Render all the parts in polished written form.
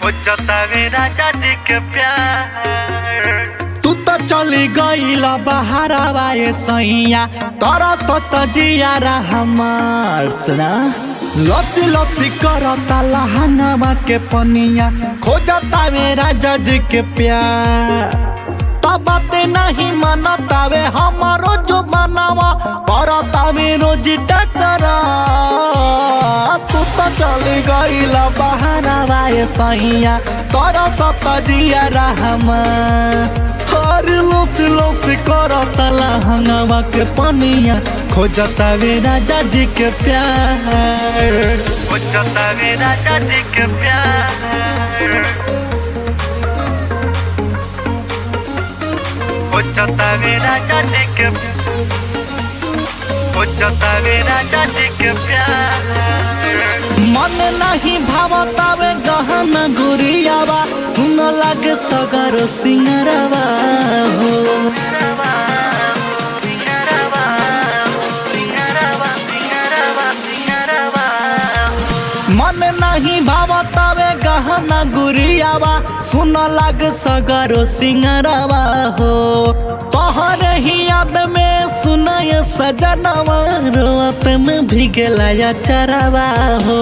हो जाता वे राजा जी के प्यार। तू तो चली गईला बहारावा ये सैया तोरा सत जियारा हमार सुना लसी लसी करता लहंगावा के पनिया खोजता वे राजा जी के प्यार। तब बातें नहीं मानतावे हमारो जो बनावा परतावे रोज टकरा। तू तो चली गईला बहारावा ये सैया तोरा सत जियारा हमार। हर लोसी लोसी करता लहंगावा के पनिया खोजता वे राजा जी के प्यार। हो जाता वे राजा जी के प्यार। हो जाता वे राजा जी के हो जाता वे राजा जी के प्यार। मन नहीं भावतावे गहना गुरियावा सुन लागे सगर सिंगरवा हो। मन नहीं भावतावे गहना गुरियावा सुन लागे सगर सिंगरवा हो। तोहरे ही याद में सुनाय सजनवा रोत में भीगला या चरवा हो।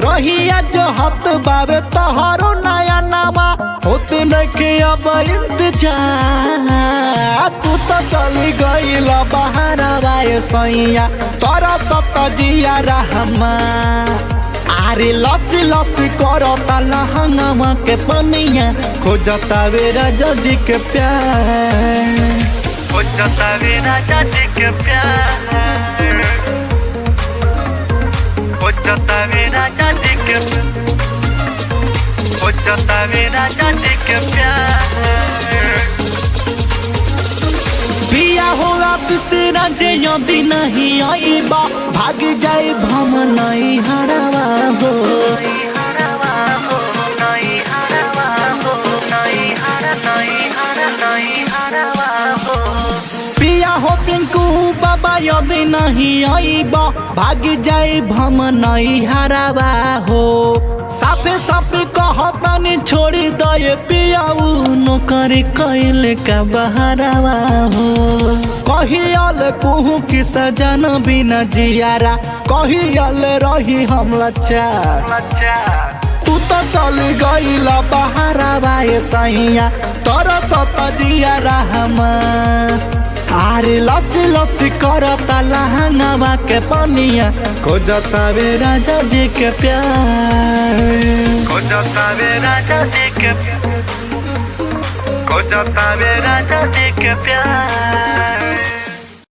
रहिया जो हत बावे तोहरो नया नामा होते नखे अब इंतजार। तू तो चली गईला बहारावा ये सैया तोरा सत जियारा हमार। अरे लसी लसी करता लहंगावा के पनिया खोजता वे राजा जी के प्यार। हो जाता वे राजा जी के प्यार। हो जाता वे राजा जी के हो जाता वे राजा जी के प्यार। पिया होगा तीसरा जे यदि नहीं आईबा भाग जाए भम नहीं हरवा हो। पिया हो पिंकू बाबा यदि नहीं आईबा भाग जाए भम नहीं हरवा हो। साफे साफे कहतानी छोड़ी दे पियाऊ नौकरी कैल का बहरावा हो। कहियल कुहू की सजन बिना जियारा कहियल रही हम लाचार। तू तो चली गईला बहारावा ये सैया तोरा सत जियारा हमार। अरे लसी लसी करता लहंगावा के पनिया खोजता वे राजा जी के प्यार। हो जाता वे राजा जी के हो जाता वे राजा जी के प्यार।